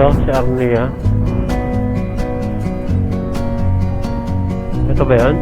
Ito, si Arnia. Ito ba yan?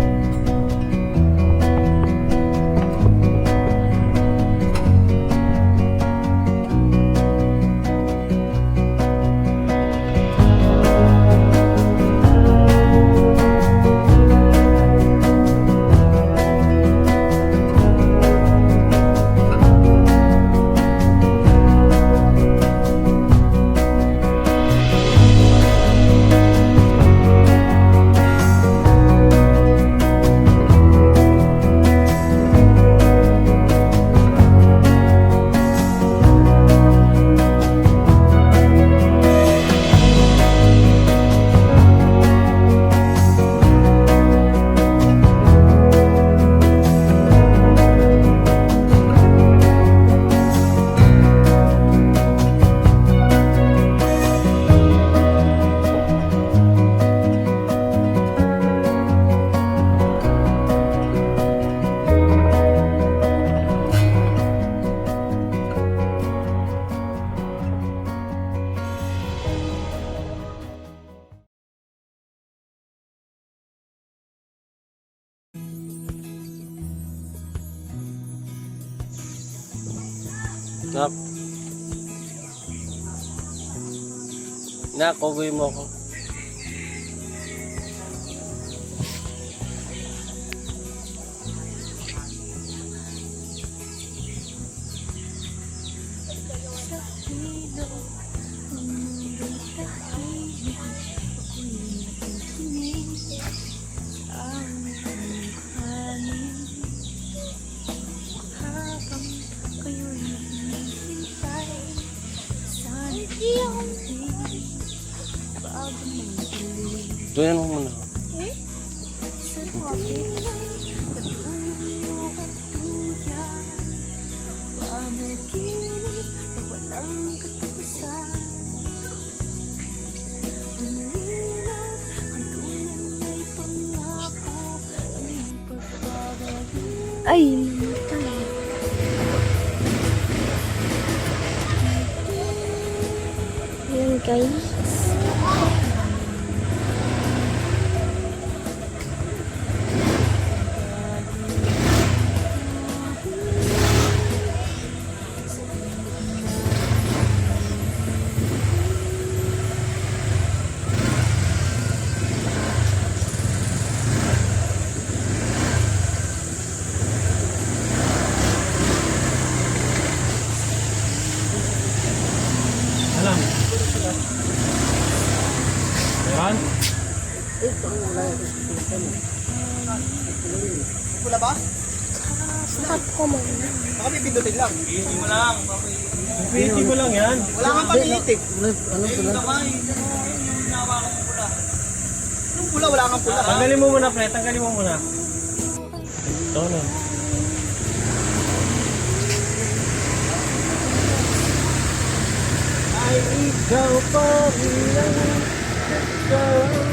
Nak. Nak, kugoy mo ako. Doon mo muna. Ay, yan guys. Alam. Ayan. Pula ba? Stop ko mo. Baka pipindutin lang. Piti mo lang. Piti mo lang yan. Wala kang panilit eh. Ano pala? Yung pula, wala kang pula. Tanggalin mo muna, pre. Tanggalin mo muna. Ito na. Ay, ikaw pa rin ang kasama.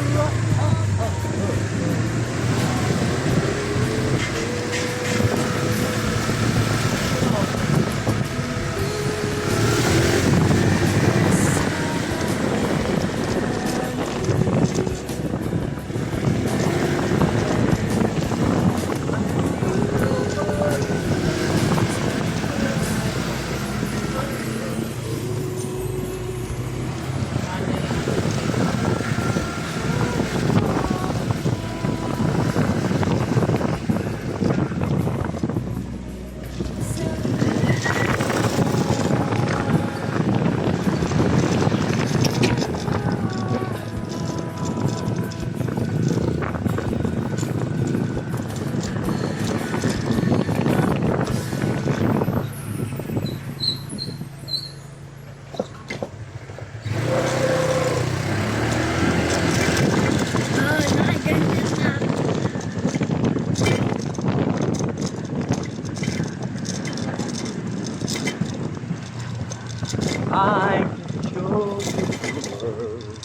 I can show you the world,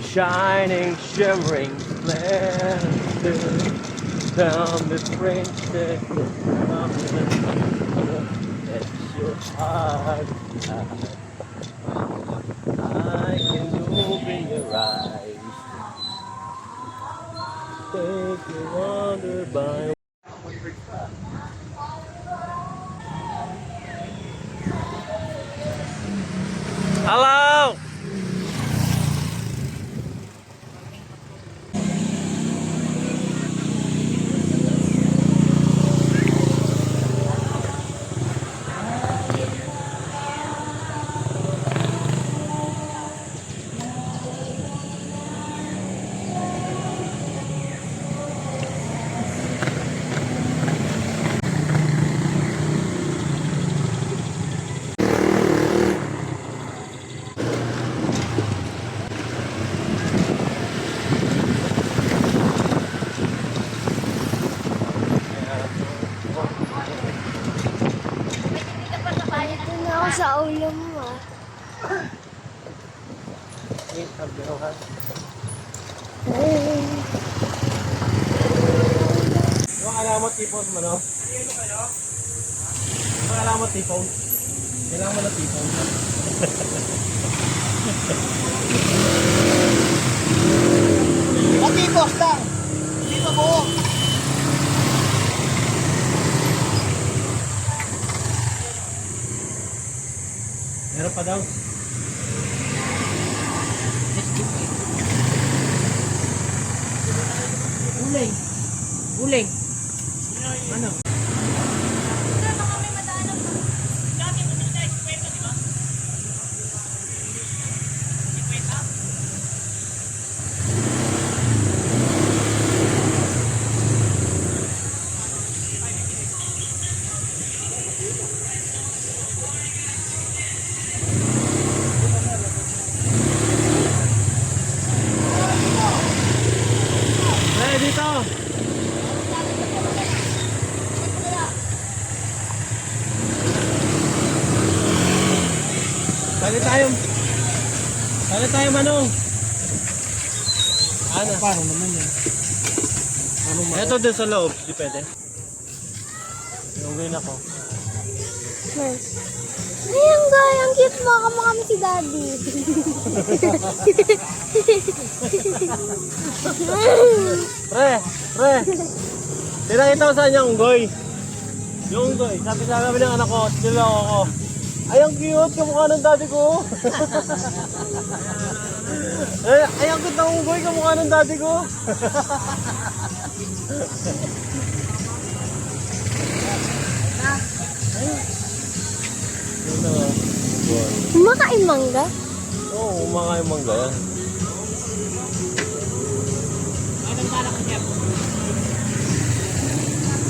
shining, shimmering, splendor, down the friendship that your heart. I can look in your eyes. Take you wonder by. Hello! Ito na ako sa ulo mo ah. Ay. Yung alamot tipon mo, no? Yung alamot tipon. Kailangan mo na tipon. Okay, boss lang. Hindi pa buo. Meron pa daw. Uling. Uling. Ano? Hey, dito! Sali tayo manong. Ano? Paano naman yan? Ito din sa loob, di pwede. Yung green ako. Nice. Ayan guys, ang cute mo. Kamukha mo si daddy. Pre! Tinakita ko saan yung unggoy. Yung unggoy, sabi ng anak ko, niloko ako. Ay, ang cute, kamukha ng daddy ko. Ay, ang cute ng unggoy, kamukha ng daddy ko. Yun na nga. Kumakain mangga? Oo, kumakain mangga yan. Anong balak ko niya?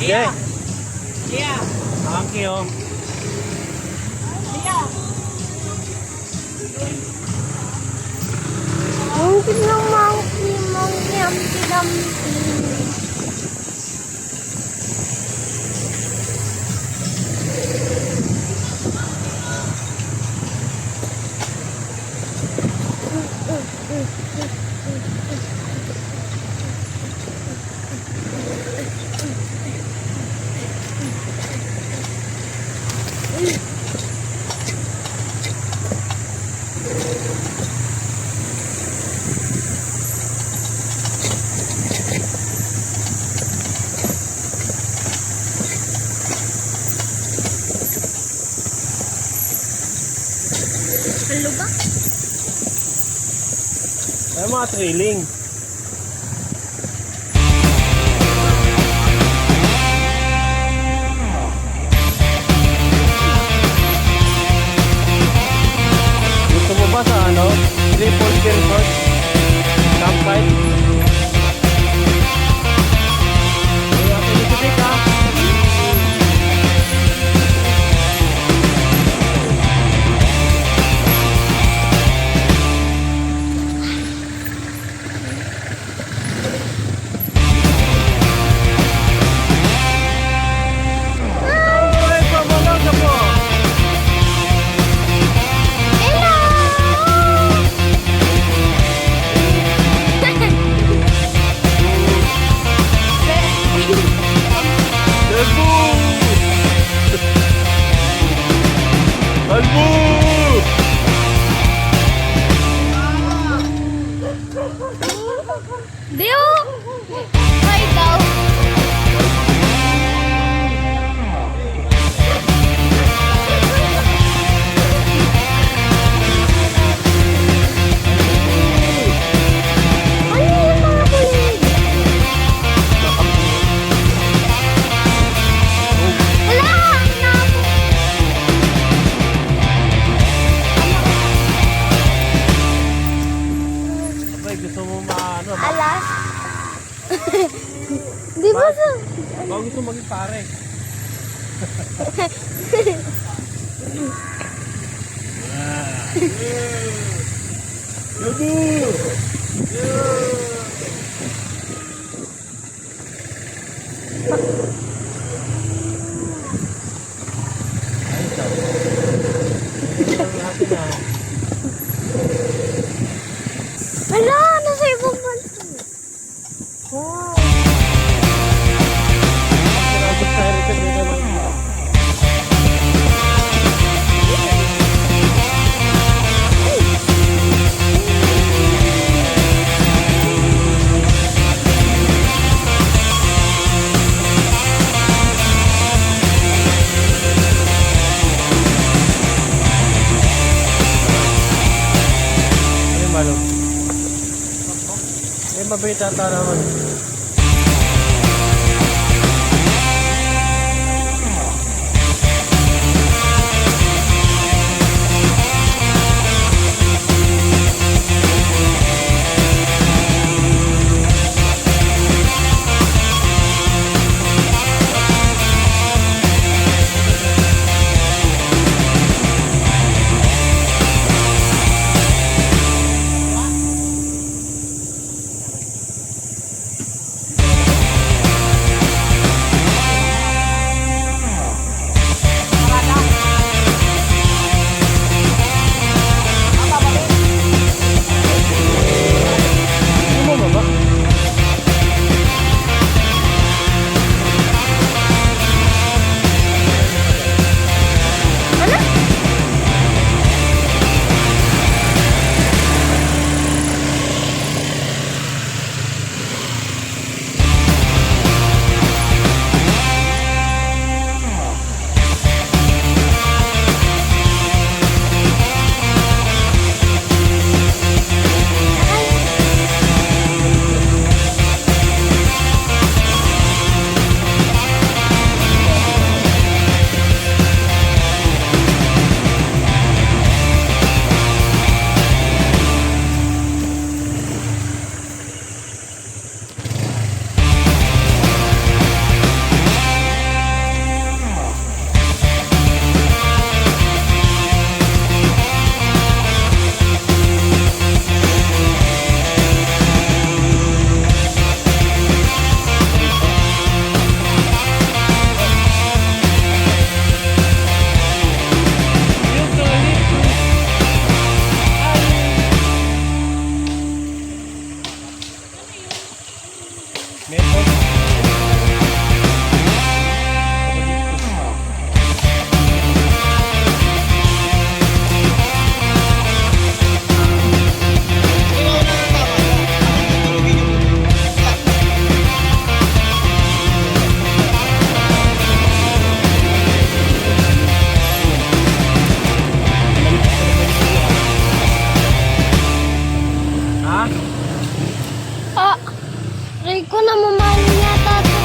Yeah. Lia! Thank you. Lia! Ang cute ng monkey, monkey, dumpy. Ang lubak. Ay, mga trailing. Gusto mo ba sa ano? Triple kill first? Campfire? Kaya pinipit ka. gusto maging pare. Hala, nasa ibang bansa. Wow. Sinabot tayo rito dito lang. Ano yung malo? Eh, mabait ata naman. Ano mo ba? Ha? Ah, Rico, namamali yata ito.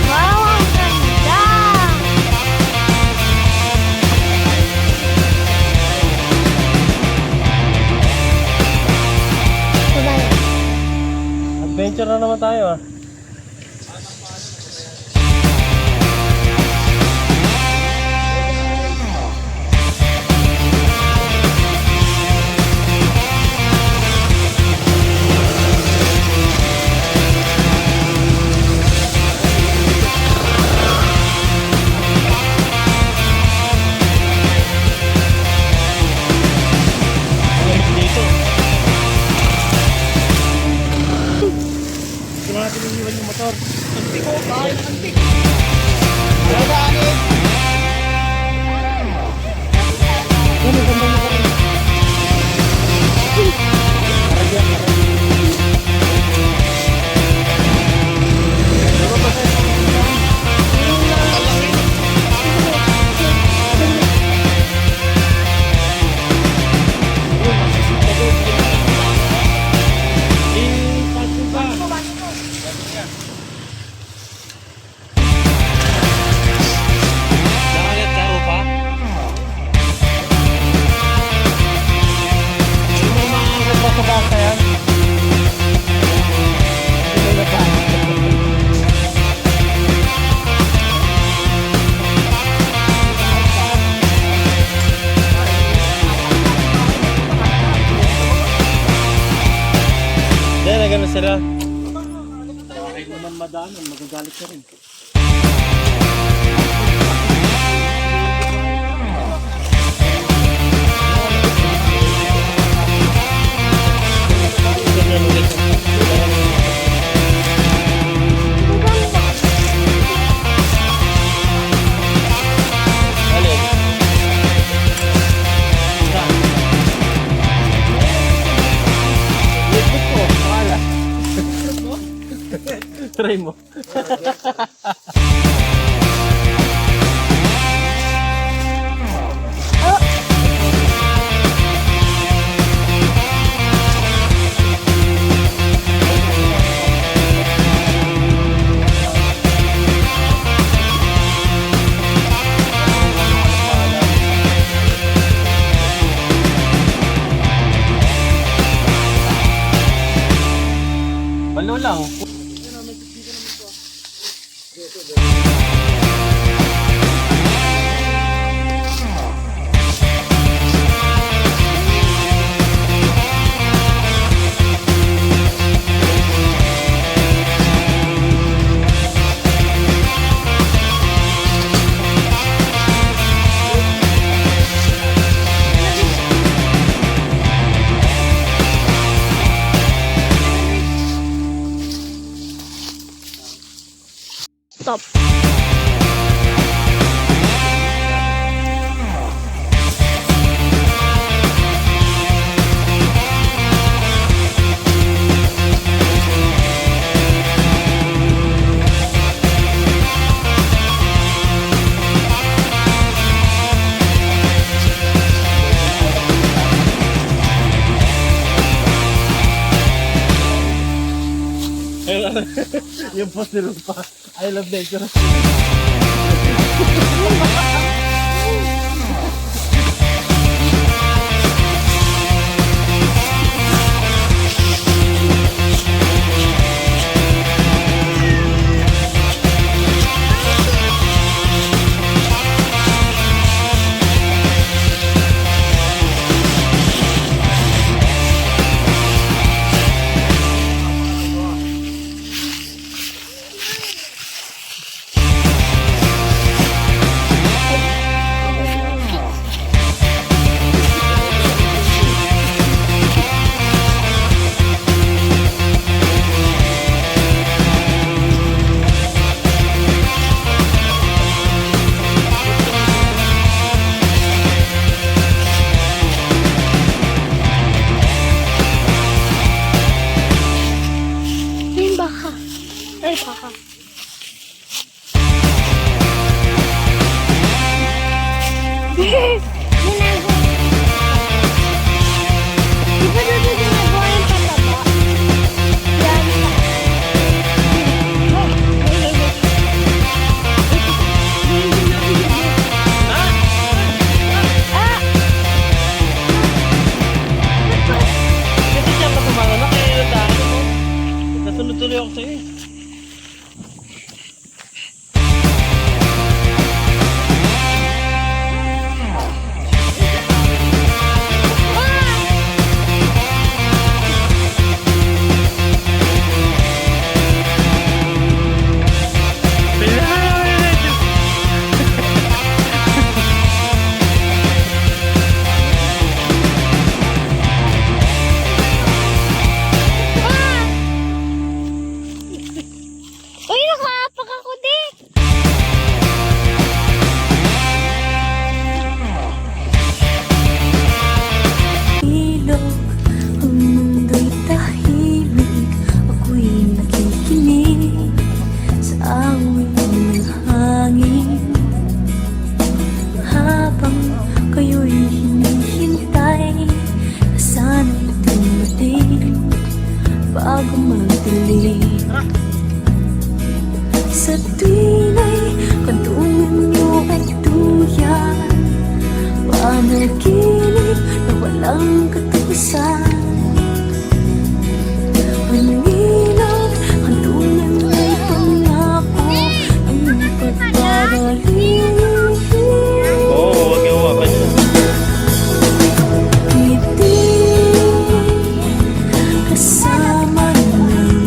Wow, ang ganda! Ito ba yun? Adventure na naman tayo ah. Dito. Ito natin yung sila. Kahit naman madaanan, magagalit ka rin. Alin? Likod ko, wala. Try mo. Balo lang. Stop. Yung post ni Rupa. I love nature. Yung baka. Ay, baka. Ginagawa. Di ba dito ginagawa yung pataba? Yan. Kasi siya pa kumano na kaya yung daan mo. Nasunod-tuloy ako sa'yo eh. Uy, nakaapak ako din. Ilog, ang mundo'y tahimik. Ako'y nakikinig sa awit ng hangin. Habang kayo'y hinihintay na sana'y dumating bago magdilim. Sa tuwinga'y kantungan niyo ay tuyan, panaginip na walang katapusan. Ang ilaw, kantungan ay pangako ang pagpapagaling. Oo, huwag yung wapan yun. Ngiti kasama ng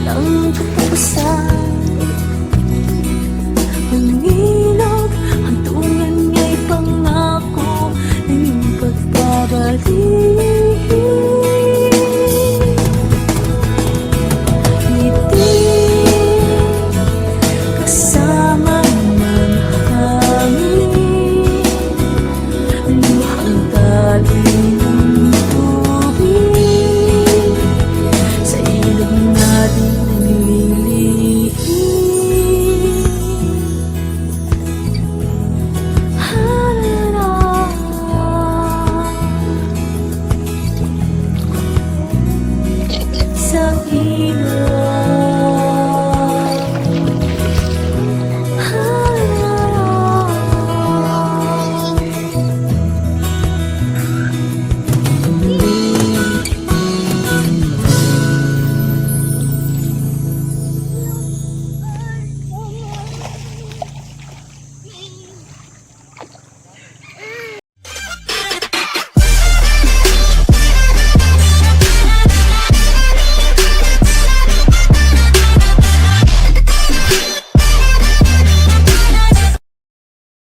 walang katapusan. Ang ilog, hantungan niya'y pangako ng iyong pagbabalik. Ngiti, kasama ng hangin, luhang tali ng tubig, sa ilog natin naglilihim. Sa ilog